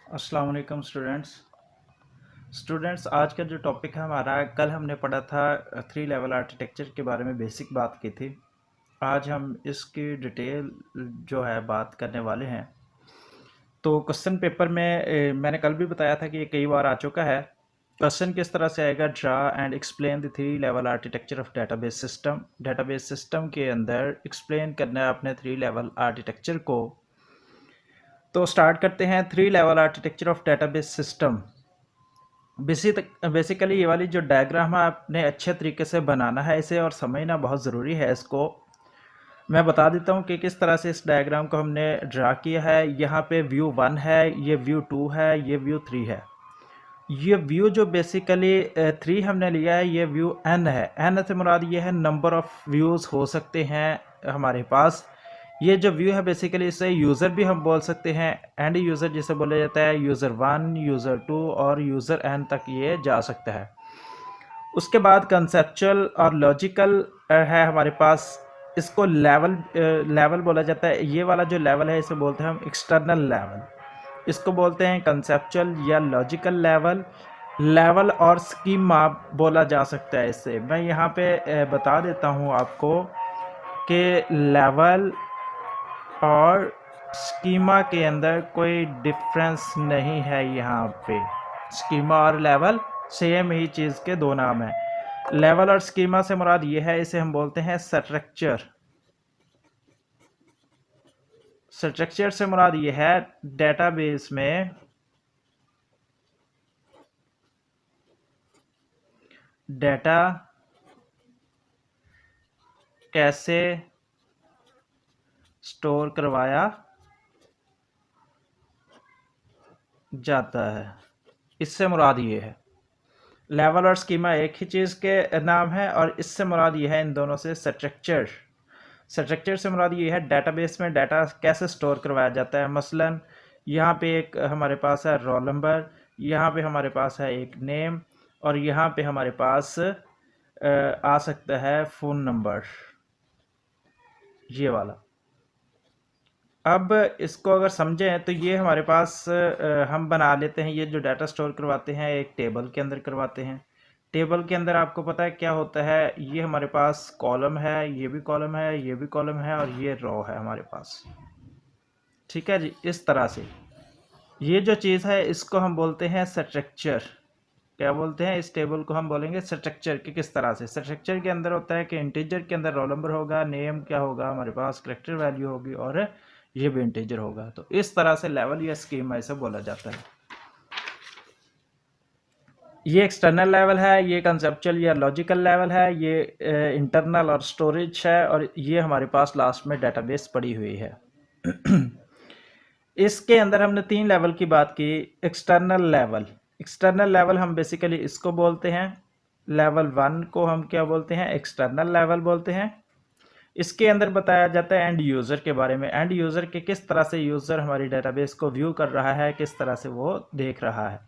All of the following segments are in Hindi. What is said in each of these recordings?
अस्सलाम वालेकुम स्टूडेंट्स आज का जो टॉपिक है हमारा, कल हमने पढ़ा था थ्री लेवल आर्किटेक्चर के बारे में, बेसिक बात की थी। आज हम इसकी डिटेल जो है बात करने वाले हैं। तो क्वेश्चन पेपर में मैंने कल भी बताया था कि ये कई बार आ चुका है। क्वेश्चन किस तरह से आएगा, draw and explain the three level architecture of database system. Database system के अंदर एक्सप्लेन करना है अपने थ्री लेवल आर्किटेक्चर को। तो स्टार्ट करते हैं। Three level architecture of database system. Basically ये वाली जो डायग्राम है आपने अच्छे तरीके से बनाना है इसे, और समझना बहुत ज़रूरी है इसको। मैं बता देता हूँ कि किस तरह से इस डायग्राम को हमने ड्रा किया है। यहाँ पे व्यू 1 है, ये व्यू 2 है, ये व्यू 3 है। ये व्यू जो बेसिकली 3 हमने लिया है, ये व्यू n है। n से मुराद ये है नंबर ऑफ व्यूज़ हो सकते हैं हमारे पास। ये जो व्यू है बेसिकली इसे यूज़र भी हम बोल सकते हैं, एंड यूज़र जिसे बोला जाता है, यूज़र 1, यूज़र 2 और यूज़र n तक ये जा सकता है। उसके बाद कंसेप्चुअल और लॉजिकल है हमारे पास। इसको लेवल बोला जाता है। ये वाला जो लेवल है इसे बोलते हैं हम एक्सटर्नल लेवल। इसको बोलते हैं कंसेप्चुअल या लॉजिकल लेवल। लेवल और स्कीमा बोला जा सकता है इससे। मैं यहाँ पे बता देता हूँ आपको कि लेवल और स्कीमा के अंदर कोई डिफरेंस नहीं है। यहाँ पे स्कीमा और लेवल सेम ही चीज़ के दो नाम हैं। लेवल और स्कीमा से मुराद ये है, इसे हम बोलते हैं स्ट्रक्चर। स्ट्रक्चर से मुराद ये है डेटाबेस में डेटा कैसे स्टोर करवाया जाता है, इससे मुराद ये है। लेवल और स्कीमा एक ही चीज़ के नाम है, और इससे मुराद ये है इन दोनों से स्ट्रक्चर। स्ट्रक्चर से मुराद ये है डेटाबेस में डाटा कैसे स्टोर करवाया जाता है। मसलन यहाँ पे एक हमारे पास है रोल नंबर, यहाँ पे हमारे पास है एक नेम, और यहाँ पे हमारे पास आ सकता है फ़ोन नंबर, ये वाला। अब इसको अगर समझें तो ये हमारे पास हम बना लेते हैं। ये जो डाटा स्टोर करवाते हैं एक टेबल के अंदर करवाते हैं। टेबल के अंदर आपको पता है क्या होता है, ये हमारे पास कॉलम है, ये भी कॉलम है, ये भी कॉलम है, और ये रो है हमारे पास। ठीक है जी। इस तरह से ये जो चीज़ है इसको हम बोलते हैं स्ट्रक्चर। क्या बोलते हैं? इस टेबल को हम बोलेंगे स्ट्रक्चर। कि किस तरह से स्ट्रक्चर के अंदर होता है कि इंटीजर के अंदर रोल नंबर होगा, नेम क्या होगा हमारे पास, कैरेक्टर वैल्यू होगी, और ये भी इंटीजर होगा। तो इस तरह से लेवल या स्कीम ऐसे बोला जाता है। ये एक्सटर्नल लेवल है, ये कंसेप्चुअल या लॉजिकल लेवल है, ये इंटरनल और स्टोरेज है, और ये हमारे पास लास्ट में डेटाबेस पड़ी हुई है। इसके अंदर हमने 3 लेवल की बात की। एक्सटर्नल लेवल हम बेसिकली इसको बोलते हैं। लेवल 1 को हम क्या बोलते हैं? एक्सटर्नल लेवल बोलते हैं। इसके अंदर बताया जाता है एंड यूज़र के बारे में। एंड यूज़र के किस तरह से यूज़र हमारी डेटाबेस को व्यू कर रहा है, किस तरह से वो देख रहा है।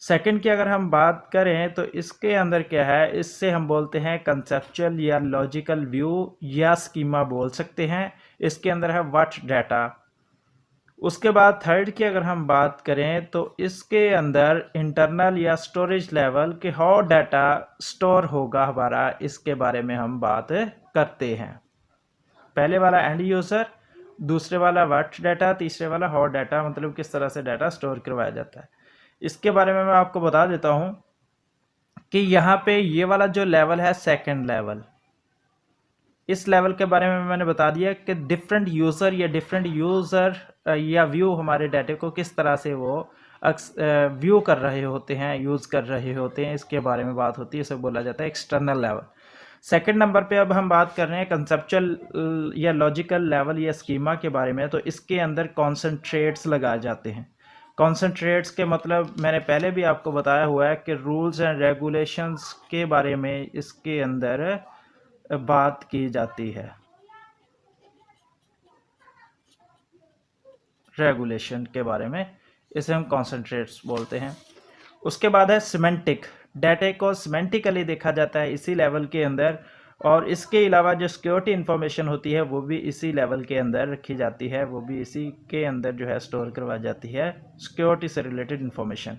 सेकंड की अगर हम बात करें तो इसके अंदर क्या है, इससे हम बोलते हैं कंसेप्चुअल या लॉजिकल व्यू या स्कीमा बोल सकते हैं। इसके अंदर है व्हाट डाटा। उसके बाद थर्ड की अगर हम बात करें तो इसके अंदर इंटरनल या स्टोरेज लेवल के हाउ डाटा स्टोर होगा हमारा, इसके बारे में हम बात करते हैं। पहले वाला एंड यूज़र, दूसरे वाला व्हाट डाटा, तीसरे वाला हाउ डाटा, मतलब किस तरह से डाटा स्टोर करवाया जाता है। इसके बारे में मैं आपको बता देता हूँ कि यहाँ पे ये वाला जो लेवल है सेकंड लेवल, इस लेवल के बारे में मैंने बता दिया कि डिफरेंट यूज़र या व्यू हमारे डाटे को किस तरह से वो व्यू कर रहे होते हैं, यूज़ कर रहे होते हैं, इसके बारे में बात होती है। इसे बोला जाता है एक्सटर्नल लेवल। सेकंड नंबर पे अब हम बात कर रहे हैं कंसेप्चुअल या लॉजिकल लेवल या स्कीमा के बारे में। तो इसके अंदर कॉन्सेंट्रेट्स लगाए जाते हैं। कॉन्सेंट्रेट्स के मतलब मैंने पहले भी आपको बताया हुआ है कि रूल्स एंड रेगुलेशंस के बारे में इसके अंदर बात की जाती है। रेगुलेशन के बारे में, इसे हम कॉन्सेंट्रेट्स बोलते हैं। उसके बाद है सिमेंटिक। डाटा को सिमेंटिकली देखा जाता है इसी लेवल के अंदर। और इसके अलावा जो सिक्योरिटी इन्फॉर्मेशन होती है वो भी इसी लेवल के अंदर रखी जाती है, वो भी इसी के अंदर जो है स्टोर करवाई जाती है, सिक्योरिटी से रिलेटेड इन्फॉर्मेशन।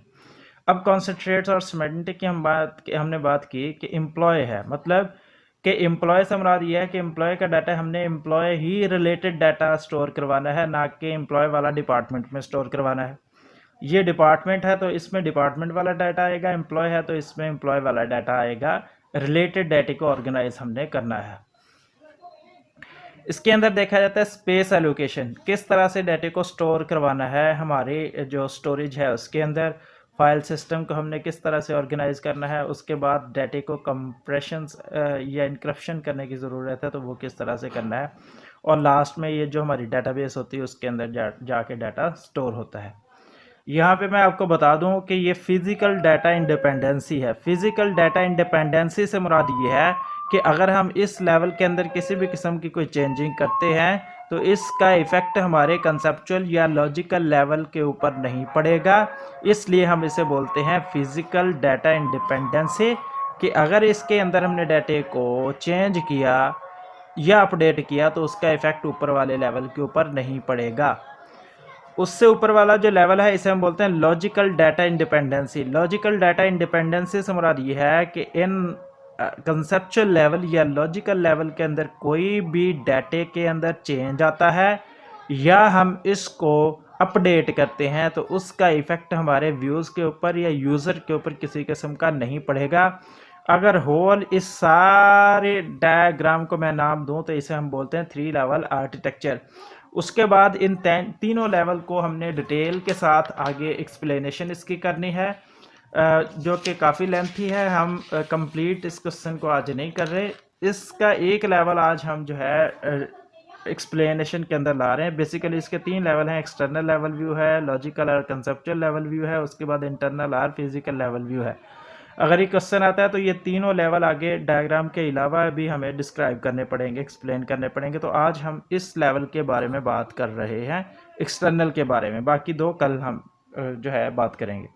अब कॉन्सेंट्रेट्स और सिमेंटिक की हमने बात की कि एम्प्लॉय है, मतलब कि एम्प्लॉय से मुराद ये है कि एम्प्लॉय का डाटा हमने एम्प्लॉय ही रिलेटेड डाटा स्टोर करवाना है, ना कि एम्प्लॉय वाला डिपार्टमेंट में स्टोर करवाना है। ये डिपार्टमेंट है तो इसमें डिपार्टमेंट वाला डाटा आएगा, एम्प्लॉय है तो इसमें एम्प्लॉय वाला डाटा आएगा। रिलेटेड डाटा को ऑर्गेनाइज हमने करना है। इसके अंदर देखा जाता है स्पेस एलोकेशन, किस तरह से डाटा को स्टोर करवाना है, हमारी जो स्टोरेज है उसके अंदर फाइल सिस्टम को हमने किस तरह से ऑर्गेनाइज करना है, उसके बाद डाटा को कंप्रेशन या इनक्रप्शन करने की ज़रूरत है तो वो किस तरह से करना है, और लास्ट में ये जो हमारी डाटाबेस होती है उसके अंदर जाके डाटा स्टोर होता है। यहाँ पे मैं आपको बता दूं कि ये फिजिकल डाटा इंडिपेंडेंसी है। फिजिकल डाटा इंडिपेंडेंसी से मुराद ये है कि अगर हम इस लेवल के अंदर किसी भी किस्म की कोई चेंजिंग करते हैं तो इसका इफ़ेक्ट हमारे कंसेप्चुअल या लॉजिकल लेवल के ऊपर नहीं पड़ेगा, इसलिए हम इसे बोलते हैं फिजिकल डाटा इंडिपेंडेंसी, कि अगर इसके अंदर हमने डाटे को चेंज किया या अपडेट किया तो उसका इफ़ेक्ट ऊपर वाले लेवल के ऊपर नहीं पड़ेगा। उससे ऊपर वाला जो लेवल है इसे हम बोलते हैं logical data independency. Logical data independency से मुराद ये है कि इन कंसेप्चुअल लेवल या लॉजिकल लेवल के अंदर कोई भी डाटे के अंदर चेंज आता है या हम इसको अपडेट करते हैं तो उसका इफ़ेक्ट हमारे व्यूज़ के ऊपर या यूज़र के ऊपर किसी किस्म का नहीं पड़ेगा। अगर होल इस सारे डायग्राम को मैं नाम दूं तो इसे हम बोलते हैं 3 लेवल आर्किटेक्चर। उसके बाद इन तीनों लेवल को हमने डिटेल के साथ आगे एक्सप्लेनेशन इसकी करनी है, जो कि काफ़ी लेंथी है। हम कंप्लीट इस क्वेश्चन को आज नहीं कर रहे, इसका एक लेवल आज हम जो है एक्सप्लेनेशन के अंदर ला रहे हैं। बेसिकली इसके 3 लेवल हैं, एक्सटर्नल लेवल व्यू है, लॉजिकल और कंसेप्चुअल लेवल व्यू है, उसके बाद इंटरनल और फिजिकल लेवल व्यू है। अगर ये क्वेश्चन आता है तो ये तीनों लेवल आगे डायग्राम के अलावा भी हमें डिस्क्राइब करने पड़ेंगे, एक्सप्लेन करने पड़ेंगे। तो आज हम इस लेवल के बारे में बात कर रहे हैं, एक्सटर्नल के बारे में। बाकी 2 कल हम जो है बात करेंगे।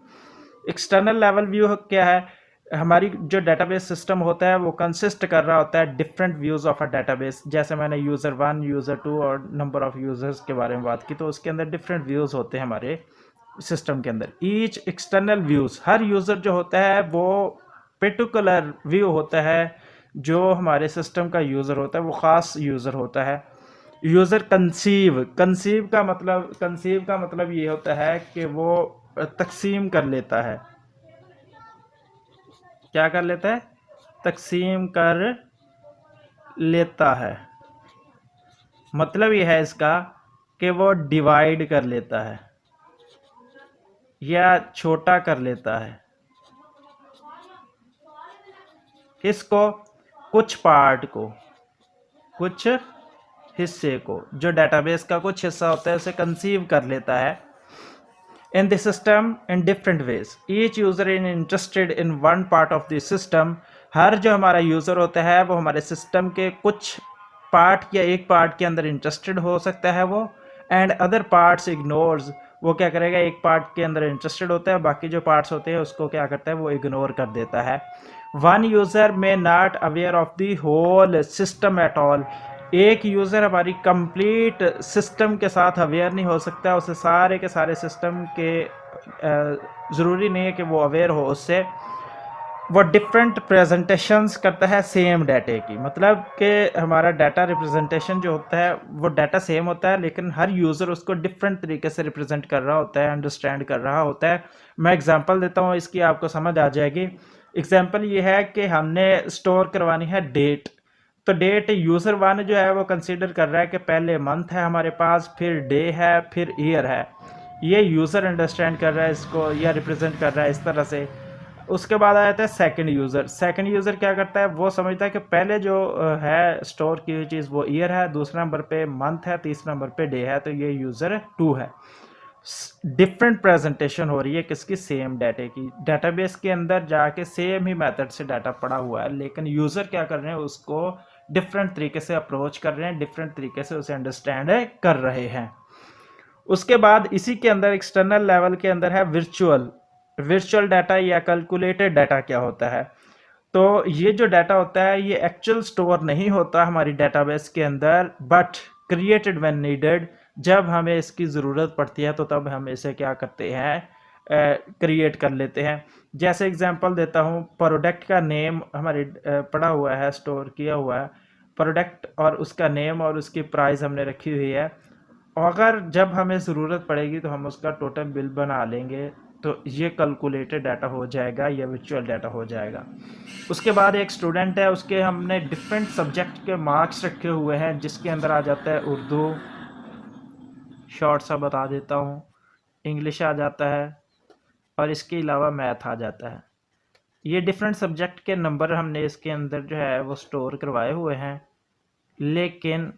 एक्सटर्नल लेवल व्यू क्या है? हमारी जो डेटाबेस सिस्टम होता है वो कंसिस्ट कर रहा होता है different views of a database. जैसे मैंने यूज़र 1, यूज़र 2 और नंबर ऑफ़ यूज़र्स के बारे में बात की, तो उसके अंदर डिफरेंट व्यूज़ होते हैं हमारे सिस्टम के अंदर। ईच एक्सटर्नल व्यूज़, हर यूज़र जो होता है वो पर्टिकुलर व्यू होता है, जो हमारे सिस्टम का यूज़र होता है वो ख़ास यूज़र होता है। यूज़र कंसीव का मतलब ये होता है कि वो तकसीम कर लेता है। क्या कर लेता है? तकसीम कर लेता है। मतलब ये है इसका कि वो डिवाइड कर लेता है या छोटा कर लेता है। किसको? कुछ पार्ट को, कुछ हिस्से को। जो डेटाबेस का कुछ हिस्सा होता है उसे कंसीव कर लेता है। In the system in different ways. Each user is interested in one part of the system. हर जो हमारा यूज़र होता है वो हमारे सिस्टम के कुछ पार्ट या एक पार्ट के अंदर इंटरेस्टेड हो सकता है वो, एंड अदर पार्ट्स इग्नोर्स। वो क्या करेगा? एक पार्ट के अंदर इंटरेस्टेड होता है, बाकी जो पार्ट्स होते हैं उसको क्या करता है? वो इग्नोर कर देता है। One user may not aware of the whole system at all. एक यूज़र हमारी कंप्लीट सिस्टम के साथ अवेयर नहीं हो सकता, उसे सारे के सारे सिस्टम के ज़रूरी नहीं है कि वो अवेयर हो उससे। वो डिफरेंट प्रेजेंटेशंस करता है सेम डाटे की, मतलब कि हमारा डाटा रिप्रेजेंटेशन जो होता है वो डाटा सेम होता है, लेकिन हर यूज़र उसको डिफरेंट तरीके से रिप्रेजेंट कर रहा होता है, अंडरस्टैंड कर रहा होता है। मैं एग्जांपल देता हूँ, इसकी आपको समझ आ जाएगी। एग्जांपल ये है कि हमने स्टोर करवानी है डेट, तो डेट यूज़र 1 जो है वो कंसीडर कर रहा है कि पहले मंथ है हमारे पास, फिर डे है, फिर ईयर है। ये यूज़र अंडरस्टैंड कर रहा है इसको या रिप्रेजेंट कर रहा है इस तरह से। उसके बाद आ जाता है सेकंड यूज़र क्या करता है? वो समझता है कि पहले जो है स्टोर की हुई चीज़ वो ईयर है, दूसरे नंबर पे मंथ है, तीसरे नंबर पे डे है, तो ये यूज़र 2 है। डिफरेंट प्रेजेंटेशन हो रही है किसकी? सेम डाटे की। डेटाबेस के अंदर जाके सेम ही मेथड से डाटा पड़ा हुआ है, लेकिन यूज़र क्या कर रहे हैं? उसको डिफरेंट तरीके से अप्रोच कर रहे हैं, डिफरेंट तरीके से उसे अंडरस्टैंड कर रहे हैं। उसके बाद इसी के अंदर एक्सटर्नल लेवल के अंदर है वर्चुअल डाटा या कैलकुलेटेड डाटा। क्या होता है? तो ये जो डाटा होता है ये एक्चुअल स्टोर नहीं होता हमारी डेटाबेस के अंदर, बट क्रिएटेड व्हेन नीडेड। जब हमें इसकी ज़रूरत पड़ती है तो तब हम इसे क्या करते हैं, क्रिएट कर लेते हैं। जैसे एग्जांपल देता हूँ, प्रोडक्ट का नेम हमारे पड़ा हुआ है, स्टोर किया हुआ है प्रोडक्ट, और उसका नेम और उसकी प्राइस हमने रखी हुई है। अगर जब हमें ज़रूरत पड़ेगी तो हम उसका टोटल बिल बना लेंगे, तो ये कैलकुलेटेड डाटा हो जाएगा, ये वर्चुअल डाटा हो जाएगा। उसके बाद एक स्टूडेंट है, उसके हमने डिफरेंट सब्जेक्ट के मार्क्स रखे हुए हैं, जिसके अंदर आ जाता है उर्दू, शॉर्ट सा बता देता हूँ, इंग्लिश आ जाता है, और इसके अलावा मैथ आ जाता है। ये डिफरेंट सब्जेक्ट के नंबर हमने इसके अंदर जो है वो स्टोर करवाए हुए हैं। लेकिन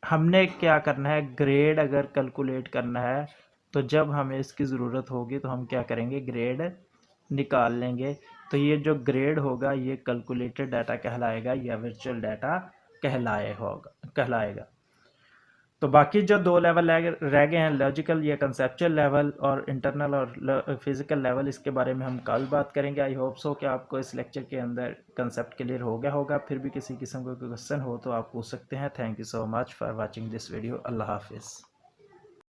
हमने क्या करना है, ग्रेड अगर कैलकुलेट करना है तो जब हमें इसकी ज़रूरत होगी तो हम क्या करेंगे, ग्रेड निकाल लेंगे। तो ये जो ग्रेड होगा ये कैलकुलेटेड डाटा कहलाएगा या वर्चुअल डाटा कहलाएगा। तो बाकी जो दो लेवल रह गए हैं, लॉजिकल या कंसेप्चुअल लेवल और इंटरनल और फिजिकल लेवल, इसके बारे में हम कल बात करेंगे। आई होप सो कि आपको इस लेक्चर के अंदर कंसेप्ट क्लियर हो गया होगा। फिर भी किसी किस्म का कोई क्वेश्चन हो तो आप पूछ सकते हैं। Thank you so much for watching this video. अल्लाह हाफिज़।